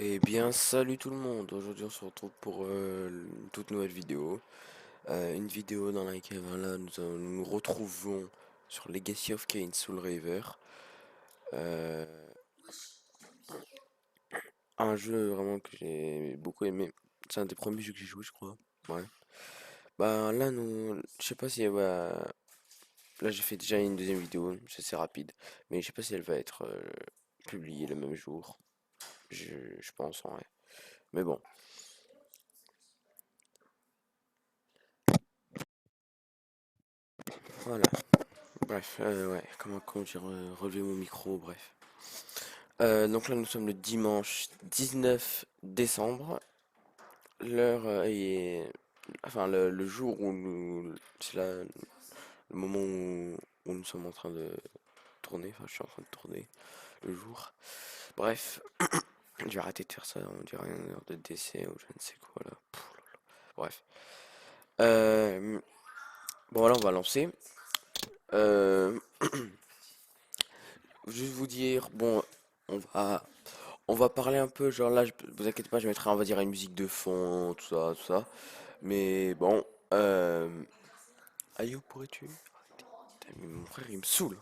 Eh bien, salut tout le monde. Aujourd'hui, on se retrouve pour une toute nouvelle vidéo. Une vidéo dans laquelle voilà, nous retrouvons sur Legacy of Kain Soul River. Euh, un jeu vraiment que j'ai beaucoup aimé. C'est un des premiers jeux que j'ai joué, je crois. Ouais. Bah là, je sais pas si là, j'ai fait déjà une deuxième vidéo, c'est assez rapide, mais je sais pas si elle va être publiée le même jour. Je pense en vrai. Mais bon, voilà. Bref, ouais, comment j'ai relevé mon micro, bref. Donc là, nous sommes le dimanche 19 décembre. L'heure est... Enfin, le jour où nous... C'est là le moment où nous sommes en train de tourner. Enfin, je suis en train de tourner le jour. Bref, je vais arrêter de faire ça. On dirait une heure de décès ou je ne sais quoi là. Bref. Euh, bon, là, on va lancer. Euh, Juste vous dire, bon, on va On va parler un peu, genre là, vous inquiétez pas, je mettrai, on va dire, une musique de fond, tout ça, tout ça. Mais bon, Ayo, pourrais-tu arrêter? Putain, mais mon frère, il me saoule.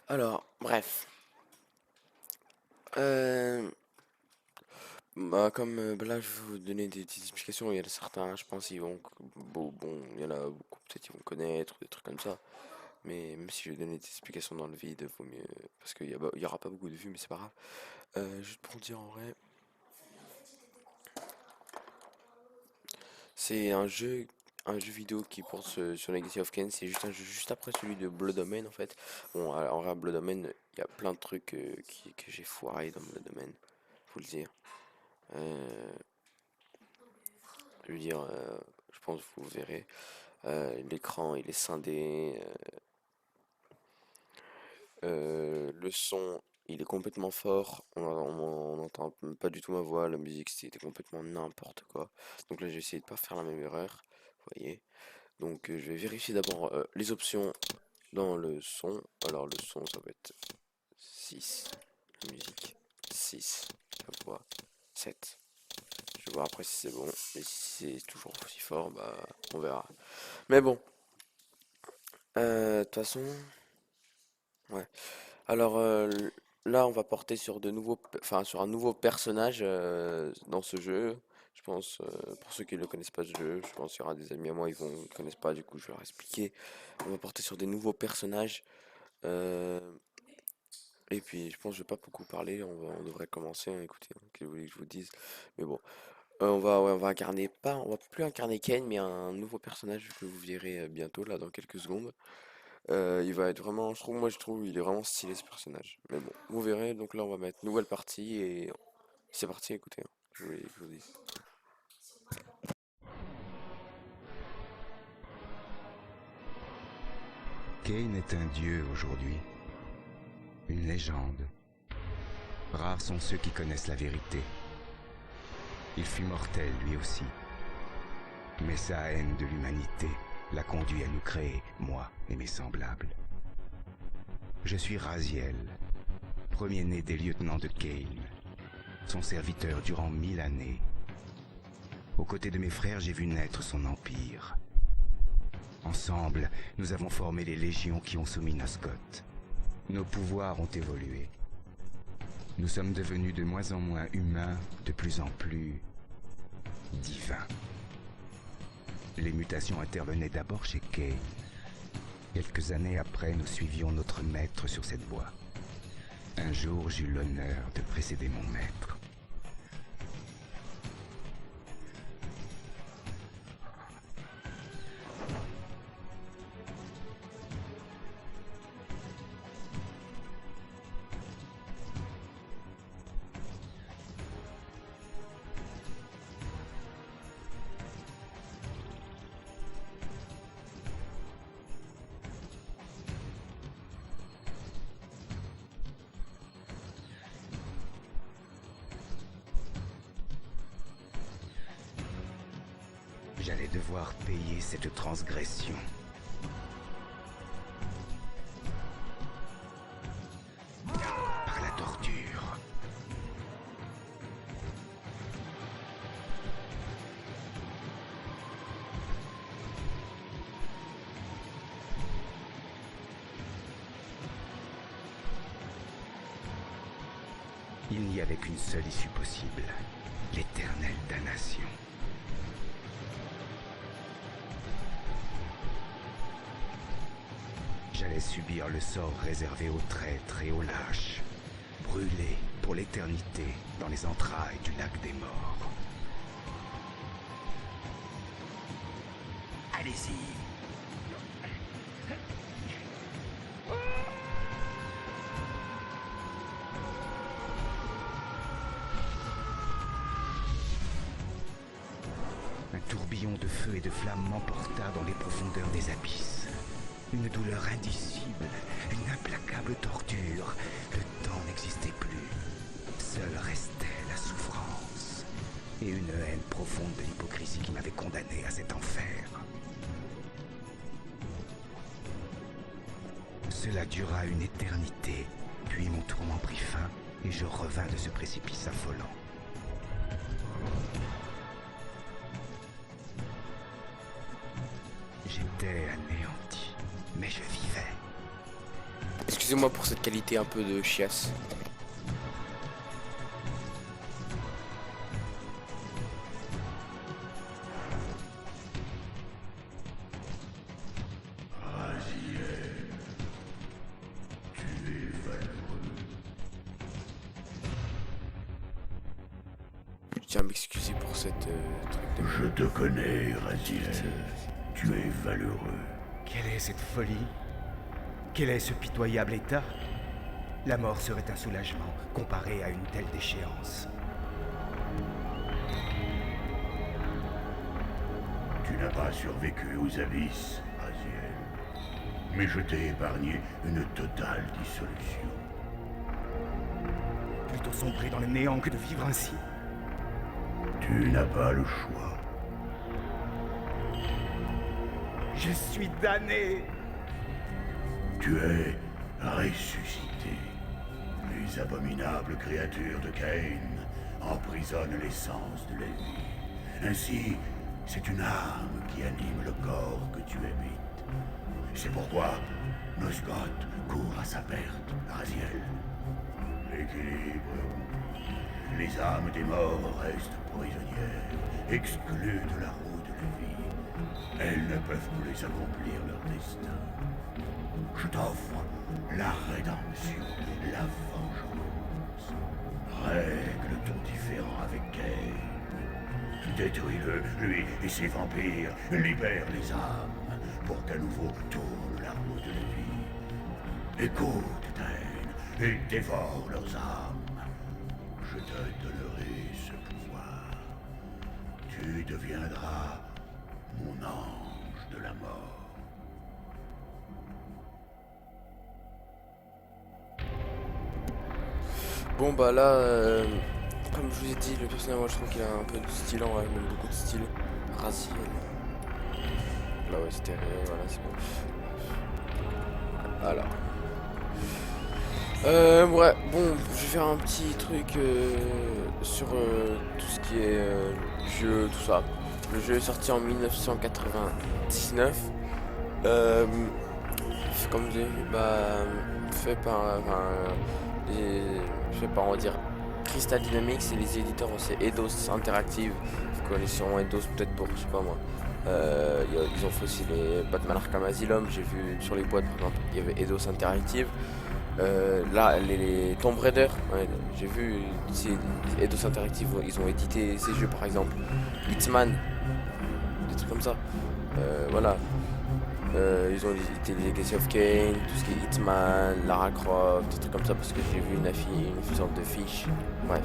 Alors, bref. Euh, comme bah là, je vais vous donner des petites explications. Il y en a certains, je pense, ils vont. Bon, il y en a beaucoup, peut-être, ils vont connaître, des trucs comme ça. Mais même si je vais donner des explications dans le vide, vaut mieux. Parce il y aura pas beaucoup de vues, mais c'est pas grave. Juste pour dire en vrai, c'est un jeu vidéo qui porte sur Legacy of Kain. C'est juste un jeu juste après celui de Blood Omen en fait. Bon, en vrai, Blood Omen, il y a plein de trucs que j'ai foiré dans Blood Omen, faut le dire. Euh, je veux dire, je pense que vous verrez. L'écran, il est scindé. Le son, il est complètement fort. On n'entend pas du tout ma voix. La musique, c'était complètement n'importe quoi. Donc là, j'ai essayé de pas faire la même erreur. Vous voyez. Donc je vais vérifier d'abord les options dans le son. Alors le son ça va être 6, la musique 6, la voix 7. Je vais voir après si c'est bon. Et si c'est toujours aussi fort, bah on verra. Mais bon, de toute façon, ouais. Alors là on va porter sur enfin sur un nouveau personnage dans ce jeu. Je pense, pour ceux qui ne connaissent pas ce jeu, je pense qu'il y aura des amis à moi, ils connaissent pas, du coup je vais leur expliquer. On va porter sur des nouveaux personnages. Euh, et puis, je pense que je vais pas beaucoup parler. On devrait commencer, hein, écoutez, hein, que vous voulez que je vous dise. Mais bon, ouais, on va incarner pas, on va plus incarner Kane, mais un nouveau personnage que vous verrez bientôt, là, dans quelques secondes. Il va être vraiment, je trouve, il est vraiment stylé ce personnage. Mais bon, vous verrez. Donc là, on va mettre nouvelle partie et c'est parti. Écoutez, hein, je vous dis. Cain est un dieu aujourd'hui, une légende. Rares sont ceux qui connaissent la vérité. Il fut mortel lui aussi, mais sa haine de l'humanité l'a conduit à nous créer, moi et mes semblables. Je suis Raziel, premier-né des lieutenants de Cain, son serviteur durant 1000 années. Aux côtés de mes frères, j'ai vu naître son empire. Ensemble, nous avons formé les légions qui ont soumis Nosgoth. Nos pouvoirs ont évolué. Nous sommes devenus de moins en moins humains, de plus en plus divins. Les mutations intervenaient d'abord chez Cain. Quelques années après, nous suivions notre maître sur cette voie. Un jour, j'eus l'honneur de précéder mon maître. J'allais devoir payer cette transgression. Il n'y avait qu'une seule issue possible, l'éternelle damnation. J'allais subir le sort réservé aux traîtres et aux lâches, brûler pour l'éternité dans les entrailles du lac des morts. Allez-y. Un tourbillon de feu et de flammes m'emporta dans les profondeurs des abysses. Une douleur indicible, une implacable torture. Le temps n'existait plus. Seule restait la souffrance. Et une haine profonde de l'hypocrisie qui m'avait condamné à cet enfer. Cela dura une éternité, puis mon tourment prit fin et je revins de ce précipice affolant. J'étais anéanti, mais je vivais. Excusez-moi pour cette qualité un peu de chiasse. Je tiens à m'excuser pour cette truc de... Je te connais, Raziel. Tu es valeureux. Quelle est cette folie? Quel est ce pitoyable état? La mort serait un soulagement comparé à une telle déchéance. Tu n'as pas survécu aux abysses, Raziel. Mais je t'ai épargné une totale dissolution. Plutôt sombrer dans le néant que de vivre ainsi. Tu n'as pas le choix. Je suis damné. Tu es ressuscité. Les abominables créatures de Cain emprisonnent l'essence de la vie. Ainsi, c'est une âme qui anime le corps que tu habites. C'est pourquoi Nosgoth court à sa perte, Raziel. L'équilibre. Les âmes des morts restent prisonnières, exclues de la roue de la vie. Elles ne peuvent plus accomplir leur destin. Je t'offre la rédemption, la vengeance. Règle ton différend avec Cain. Détruis-le, lui et ses vampires. Libère les âmes pour qu'à nouveau tourne la roue de la vie. Écoute ta haine et dévore leurs âmes. Je te donnerai ce pouvoir. Tu deviendras mon ange de la mort. Bon bah là, comme je vous ai dit, le personnage, moi je trouve qu'il a un peu de style, en vrai, même beaucoup de style. Raziel. Là ouais, c'était voilà, c'est bon. Voilà. Ouais, bon, je vais faire un petit truc sur tout ce qui est jeu, tout ça. Le jeu est sorti en 1999. Comme je dis, bah, fait par, on va dire, Crystal Dynamics et les éditeurs, c'est Eidos Interactive. Vous connaissez sûrement Eidos peut-être pour, je sais pas moi. Ils ont fait aussi les Batman Arkham Asylum, j'ai vu sur les boîtes par exemple, il y avait Eidos Interactive. Là, les Tomb Raider, ouais, j'ai vu, Eidos Interactive, ils ont édité ces jeux par exemple. Hitman, des trucs comme ça. Voilà. Ils ont édité les Legacy of Kain, tout ce qui est Hitman, Lara Croft, des trucs comme ça parce que j'ai vu une sorte de fiche. Bref.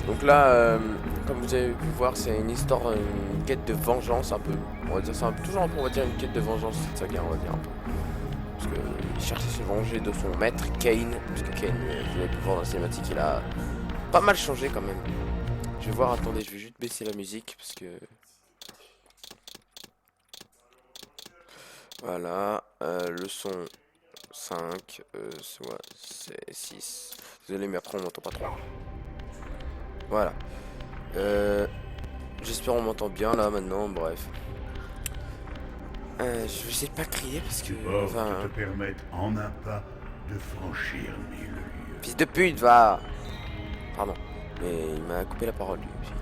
Donc là, comme vous avez pu voir, c'est une histoire, une quête de vengeance un peu. On va dire c'est toujours un peu, on va dire une quête de vengeance cette saga, on va dire un peu. Parce qu'il cherche à se venger de son maître Cain. Parce que Cain, vous avez pu voir dans la cinématique, il a pas mal changé quand même. Je vais voir, attendez, je vais juste baisser la musique parce que... Voilà, le son 5, soit c'est 6. Désolé, mais après on m'entend pas trop. Voilà. J'espère on m'entend bien là maintenant, bref. Je vais essayer de pas crier parce que... Enfin... te permettre en un pas de franchir 1000 lieues. Fils de pute, va! Pardon. Mais il m'a coupé la parole lui aussi.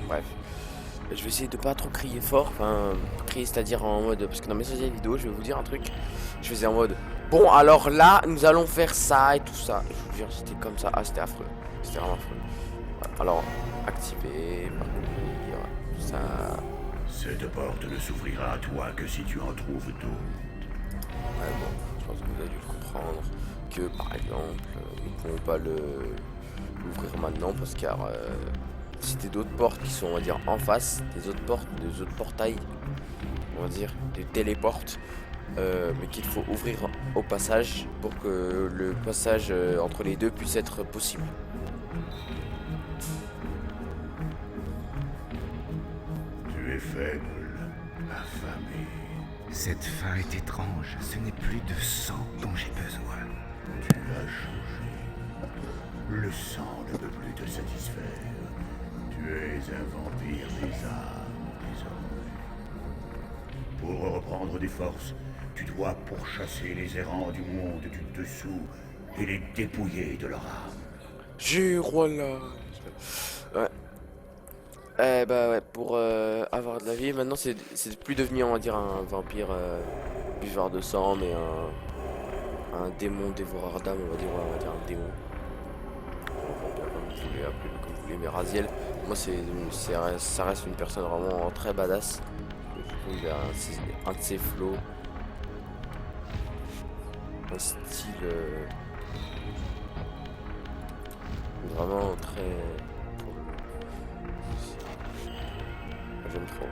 Bref. Je vais essayer de pas trop crier fort. Enfin, crier c'est-à-dire en mode... Parce que dans mes anciennes vidéos, je vais vous dire un truc. Je faisais en mode... Bon, alors là, nous allons faire ça et tout ça. Je vous jure, c'était comme ça. Ah, c'était affreux. C'était vraiment affreux. Alors, activer, parcourir, ça... Cette porte ne s'ouvrira à toi que si tu en trouves d'autres. Ouais, bon, je pense que vous avez dû comprendre que, par exemple, nous ne pouvons pas l'ouvrir maintenant parce que c'était d'autres portes qui sont, on va dire, en face, des autres portes, des autres portails, on va dire, des téléportes, mais qu'il faut ouvrir au passage pour que le passage entre les deux puisse être possible. Tu es faible, affamé. Cette faim est étrange. Ce n'est plus de sang dont j'ai besoin. Tu as changé. Le sang ne peut plus te satisfaire. Tu es un vampire des âmes, désormais. Pour reprendre des forces, tu dois pourchasser les errants du monde du dessous et les dépouiller de leur âme. Jure, voilà. Ouais. Bah ouais, pour avoir de la vie, maintenant c'est plus devenu, on va dire, un vampire buveur de sang, mais un démon dévoreur d'âme, on va dire, ouais, on va dire un démon. Un vampire, comme vous voulez, appelez-le comme vous voulez, mais Raziel, moi ça reste une personne vraiment très badass. Du coup, il a un de ses flots, un style vraiment très... J'aime trop.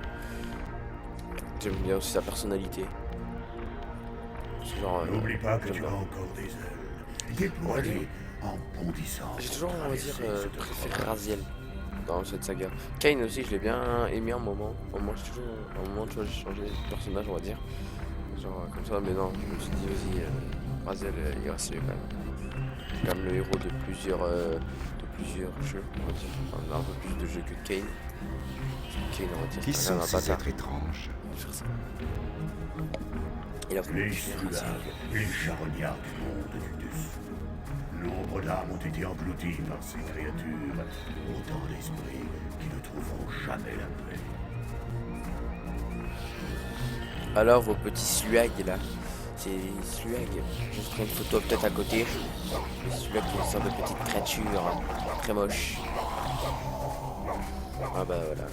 J'aime bien aussi sa personnalité. C'est genre, N'oublie pas que j'aime tu bien. as encore des ailes. Déploie-les en bondissant. J'ai pour toujours, on va dire, traverser cette préféré grotte. Raziel dans cette saga. Kain aussi, je l'ai bien aimé un moment. Moi, j'ai toujours, un moment, tu vois, j'ai changé de personnage, on va dire. Genre, comme ça, mais non, je me suis dit, vas-y, Raziel, il reste quand même. C'est quand même le héros de plusieurs jeux, on va dire. On a un peu plus de jeux que Kain. Kain, on va dire, Qui c'est sont un ces bâtard. êtres étranges? Faire ça. Il a voulu Les tuer Raziel. Sulaves, les charognards du monde du dessous. Nombre d'âmes ont été englouties par ces créatures, autant d'esprits qui ne trouveront jamais la paix. Alors vos petits sluags là, c'est sluags. Je vous ferai une photo peut-être à côté. Les sluags qui sont une sorte de petite créature très moche. Ah bah voilà.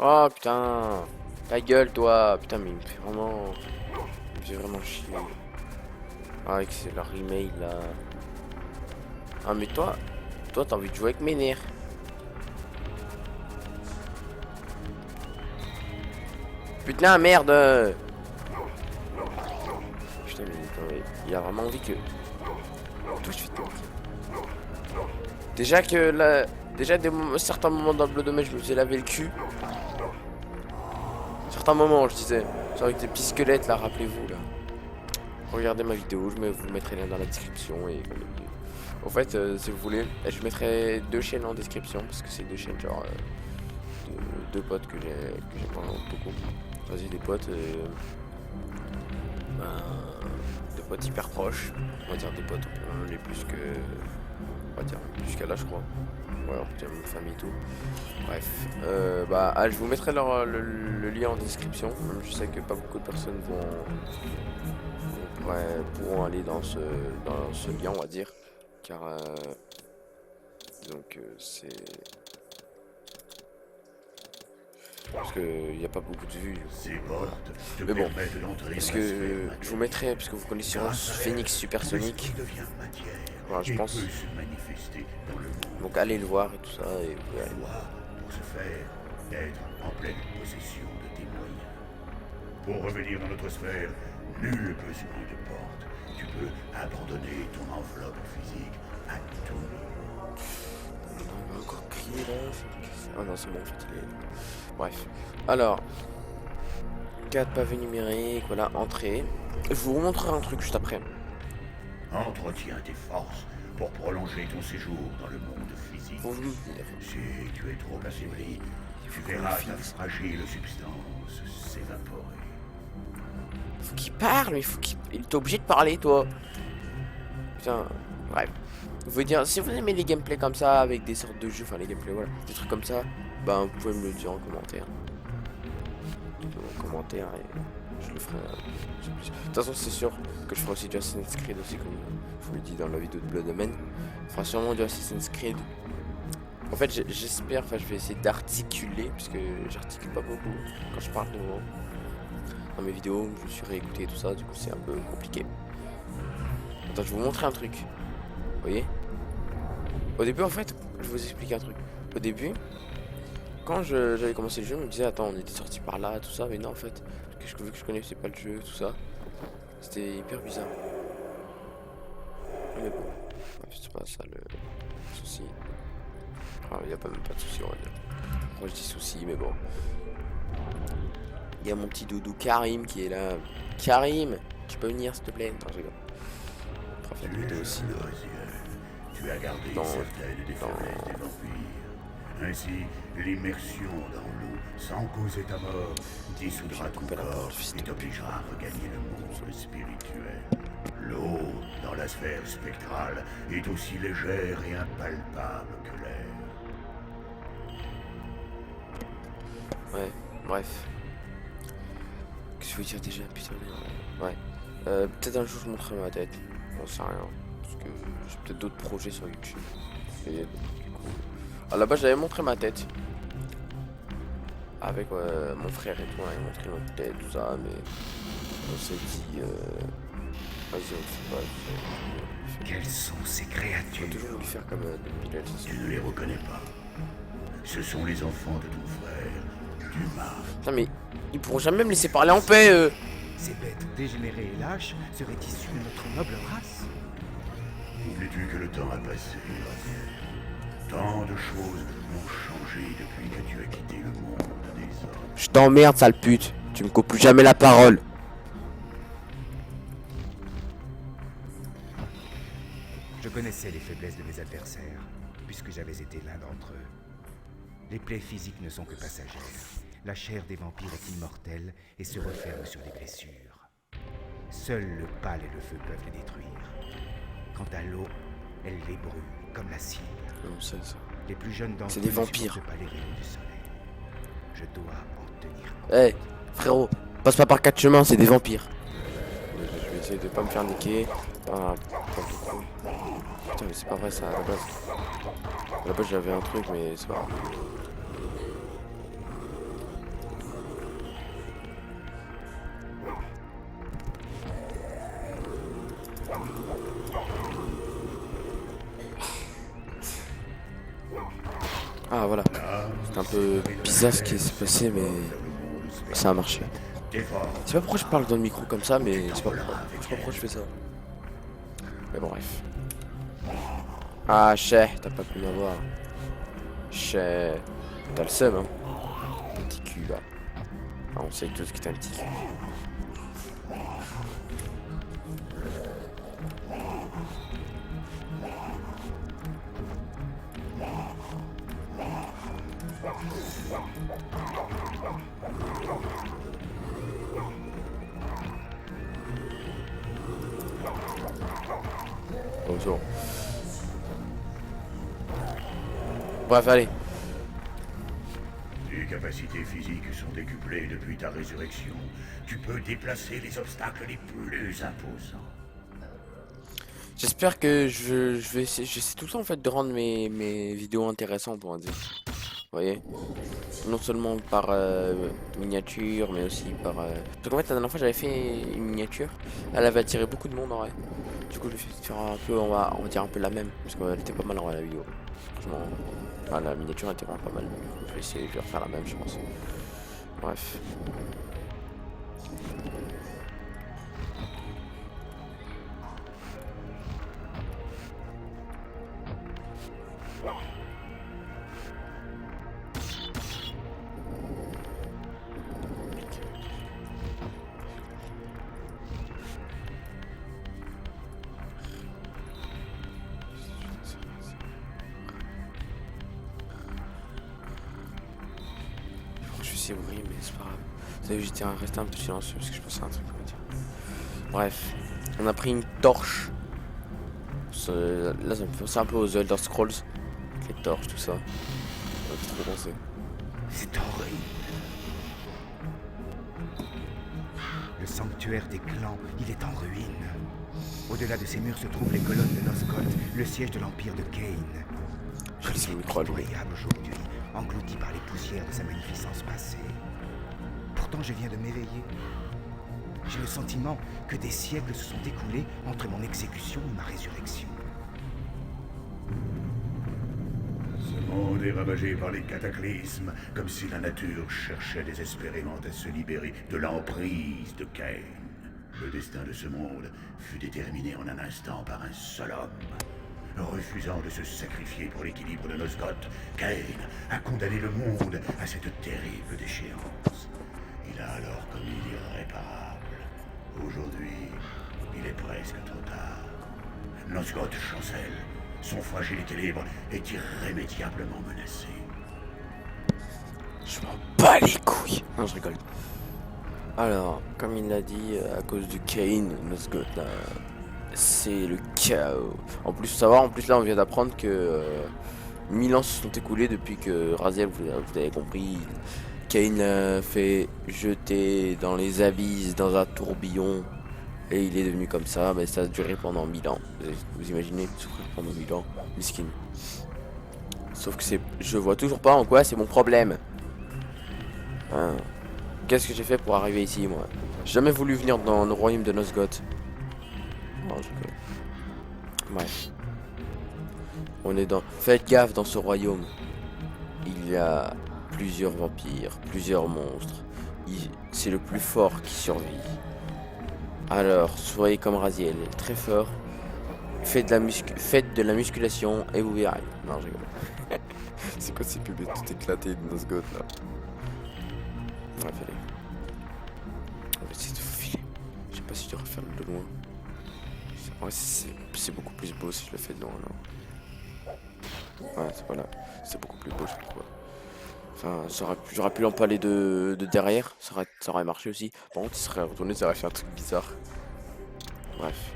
Oh putain, ta gueule toi, putain mais il me fait vraiment chier. Ah avec leur email là. Ah mais toi t'as envie de jouer avec mes nerfs. Putain merde. Putain mais il a vraiment envie que tout de suite. Déjà que là, certains moments dans le Blood Omen je me suis lavé le cul. Certains moments je disais, genre avec des petits squelettes là, rappelez-vous là. Regardez ma vidéo, vous mettrai le lien dans la description et en fait si vous voulez, je mettrai 2 chaînes en description parce que c'est 2 chaînes genre de potes que j'ai vraiment beaucoup. Vas-y des potes de potes hyper proches, on va dire des potes, on est plus que on va dire jusqu'à là je crois. Ouais, on peut dire même famille et tout. Bref, je vous mettrai le lien en description. Même je sais que pas beaucoup de personnes pourront aller dans ce lien, on va dire, car donc c'est parce que il n'y a pas beaucoup de vues. Ces portes te Mais bon, permettent d'entrer parce dans la que sphère je vous mettrai, parce que vous connaissez Phoenix Supersonic, L'esprit devient matière voilà, je et pense. peut se manifester dans le monde. Donc allez le voir et tout ça. Et vous verrez. Toi, pour ce faire, être en pleine possession de tes moyens. Pour revenir dans notre sphère, nul besoin de porte. Tu peux abandonner ton enveloppe physique à tout. On va encore crier là. Ah non, c'est bon en fait. Bref. Alors, 4 pavés numériques, voilà, entrée. Je vous montrerai un truc juste après. Entretiens tes forces pour prolonger ton séjour dans le monde physique. Faut me dire. Si tu es trop affaibli, tu qu'on verras ta finisse. fragile substance s'évaporer. Faut qu'il parle, mais il est obligé de parler, toi. Putain, bref. Je veux dire, si vous aimez les gameplays comme ça, avec des sortes de jeux, enfin les gameplays, voilà, des trucs comme ça, ben vous pouvez me le dire en commentaire. En commentaire et je le ferai. De toute façon, c'est sûr que je ferai aussi du Assassin's Creed aussi, comme je vous l'ai dit dans la vidéo de Blood Omen. Je ferai sûrement du Assassin's Creed. En fait, j'espère, enfin, je vais essayer d'articuler, puisque j'articule pas beaucoup quand je parle de moi. Dans mes vidéos, je me suis réécouté et tout ça, du coup, c'est un peu compliqué. Attends, je vais vous montrer un truc. Vous voyez? Au début, en fait, je vais vous expliquer un truc. Au début, quand j'avais commencé le jeu, je me disais, attends, on était sorti par là, tout ça, mais non, en fait, vu que je connaissais pas le jeu, tout ça, c'était hyper bizarre. Mais bon, bref, c'est pas ça le souci. Enfin, il n'y a pas même pas de souci, on va dire. Moi, je dis souci, mais bon. Il y a mon petit doudou Karim qui est là. Karim, tu peux venir, s'il te plaît? Attends, je rigole. On fera faire Tu une es vidéo jeune, aussi. Loisiel. Tu as gardé dans- certaines des faiblesses des vampires. Ainsi, l'immersion dans l'eau, sans causer ta mort, dissoudra ton couper la corps parole, fils et de t'obligera à regagner le monde spirituel. L'eau, dans la sphère spectrale, est aussi légère et impalpable que l'air. Ouais, bref. Qu'est-ce que je veux dire déjà? Putain, merde. Ouais. Peut-être un jour je montrerai ma tête. J'en sais rien. Parce que j'ai peut-être d'autres projets sur YouTube. Et, du coup... À la base, j'avais montré ma tête. Avec mon frère et tout, on avait montré notre tête, tout ça, mais on s'est dit, vas-y, on fait pas. Quelles sont ces J'ai créatures? toujours voulu faire comme Bill Gates. Tu ne les reconnais pas. Ce sont les enfants de ton frère, Dumas. Putain, mais ils pourront jamais me laisser parler en paix. Ces bêtes dégénérées et lâches seraient issues de notre noble race. Oublies-tu que le temps a passé, Loisiel? Tant de choses ont changé depuis que tu as quitté le monde des hommes. Je t'emmerde, sale pute. Tu me coupes plus jamais la parole. Je connaissais les faiblesses de mes adversaires, puisque j'avais été l'un d'entre eux. Les plaies physiques ne sont que passagères. La chair des vampires est immortelle et se referme sur les blessures. Seuls le pâle et le feu peuvent les détruire. Quant à l'eau, elle les brûle comme la cire. Non, ça. Les plus jeunes d'entre eux C'est des ne vampires. supportent pas les rayons du soleil. Je dois en tenir compte. Eh, frérot, passe pas par quatre chemins, c'est des vampires. Je vais essayer de pas me faire niquer. Ah, putain, mais c'est pas vrai ça, à la base. À la base, j'avais un truc, mais c'est pas grave. Ah voilà, c'est un peu bizarre ce qui s'est passé, mais ça a marché. Je sais pas pourquoi je parle dans le micro comme ça, mais je sais pas pourquoi je fais ça. Mais bon, bref. Ah, chais, t'as pas pu m'avoir. Chais, t'as le seum, hein. Petit cul, là. Ah, on sait tous que t'as un petit cul. Bon, c'est bon. Bref, allez. Tes capacités physiques sont décuplées depuis ta résurrection. Tu peux déplacer les obstacles les plus imposants. J'espère que je vais essayer. J'essaie tout le temps en fait de rendre mes vidéos intéressantes, on va dire. Vous voyez? Non seulement par miniature, mais aussi par. Parce qu'en fait, la dernière fois, j'avais fait une miniature. Elle avait attiré beaucoup de monde en vrai. Du coup, je vais faire un peu, on va dire un peu la même. Parce qu'elle était pas mal en vrai, la vidéo. Franchement, enfin, la miniature était vraiment pas mal. Je vais essayer de refaire la même, je pense. Bref. c'est horrible, mais c'est pas grave. Vous savez, j'étais resté un peu silencieux parce que je pensais à un truc à dire. Bref, on a pris une torche. Là, ça me fait penser un peu aux Elder Scrolls. Les torches, tout ça. Ça me fait trop penser. C'est horrible. Le sanctuaire des clans, il est en ruine. Au-delà de ces murs se trouvent les colonnes de Nosgoth, le siège de l'empire de Kane. Je laisse le micro allumé. Impitoyable aujourd'hui, englouti par les poussières de sa magnificence passée. Pourtant, je viens de m'éveiller. J'ai le sentiment que des siècles se sont écoulés entre mon exécution et ma résurrection. Ce monde est ravagé par les cataclysmes, comme si la nature cherchait désespérément à se libérer de l'emprise de Kane. Le destin de ce monde fut déterminé en un instant par un seul homme. Refusant de se sacrifier pour l'équilibre de Nosgoth, Kane a condamné le monde à cette terrible déchéance. Il a alors commis l'irréparable. Aujourd'hui, il est presque trop tard. Nosgoth chancelle. Son fragile équilibre est irrémédiablement menacé. Je m'en bats les couilles. Non, je rigole. Alors, comme il l'a dit, à cause du Kane, Nosgoth, là, c'est le chaos. En plus, faut savoir, en plus là, on vient d'apprendre que 1000 ans se sont écoulés depuis que Raziel, vous avez compris, Kane l'a fait jeter dans les abysses, dans un tourbillon. Et il est devenu comme ça, mais ça a duré pendant 1000 ans. Vous imaginez, souffrir pendant 1000 ans, miskin. Sauf que je vois toujours pas en quoi c'est mon problème. Hein. Qu'est-ce que j'ai fait pour arriver ici, moi? J'ai jamais voulu venir dans le royaume de Nosgoth. Non, je rigole. Bref. On est dans... Faites gaffe dans ce royaume. Il y a plusieurs vampires, plusieurs monstres. C'est le plus fort qui survit. Alors, soyez comme Raziel, très fort. Faites de la musculation et vous verrez. Non, je rigole. C'est quoi ces pubs tout éclaté de Nosgoth là? Bref, allez. On va essayer de filer. Je sais pas si je devrais faire de loin. Ouais, c'est beaucoup plus beau si je le fais de loin, non? Ouais, voilà. C'est beaucoup plus beau, je sais pas pourquoi. Enfin, j'aurais pu l'empaler de derrière. Ça aurait marché aussi. Par contre, il serait retourné, ça aurait fait un truc bizarre. Bref.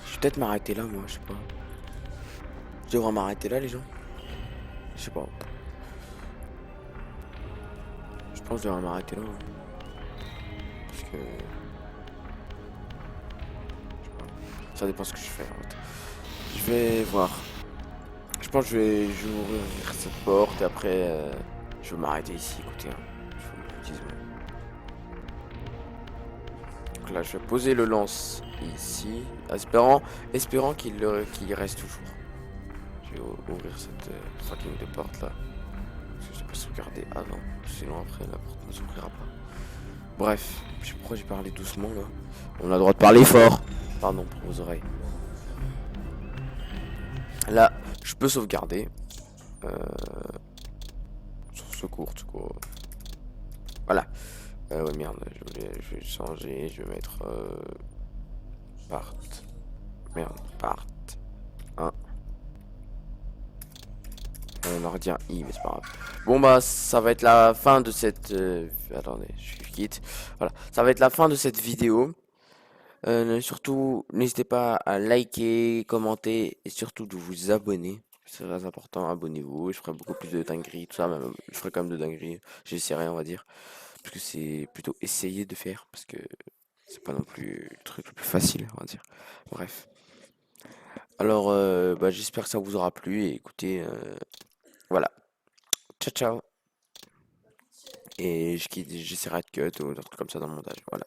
Je vais peut-être m'arrêter là, moi, je sais pas. Je devrais m'arrêter là, les gens? Je sais pas. Je pense que je devrais m'arrêter là. Parce que... je sais pas. Ça dépend ce que je fais, en fait. Je vais voir. Je pense que je vais ouvrir cette porte et après... je vais m'arrêter ici, écoutez. Hein. Je vous le dis. Donc là, je vais poser le lance ici, espérant qu'il reste toujours. Je vais ouvrir cette fucking de porte là. Parce que je dois pas sauvegarder avant, sinon après la porte ne s'ouvrira pas. Bref, je sais pas pourquoi j'ai parlé doucement là. On a le droit de parler fort. Pardon pour vos oreilles. Là, je peux sauvegarder. Sur secours. Voilà. Ouais, merde, je vais changer, je vais mettre part. Merde, part 1. On aurait dit un I, mais c'est pas grave. Bon, bah, ça va être la fin de cette... attendez, je quitte. Voilà, ça va être la fin de cette vidéo. Surtout, n'hésitez pas à liker, commenter et surtout de vous abonner. C'est très important, abonnez-vous. Je ferai beaucoup plus de dingueries, tout ça. Même, je ferai quand même de dingueries. J'essaierai, on va dire. Parce que c'est plutôt essayer de faire. Parce que c'est pas non plus le truc le plus facile, on va dire. Bref. Alors, bah, j'espère que ça vous aura plu. Et écoutez, voilà. Ciao, ciao. Et j'essaierai de cut ou d'autres trucs comme ça dans le montage. Voilà.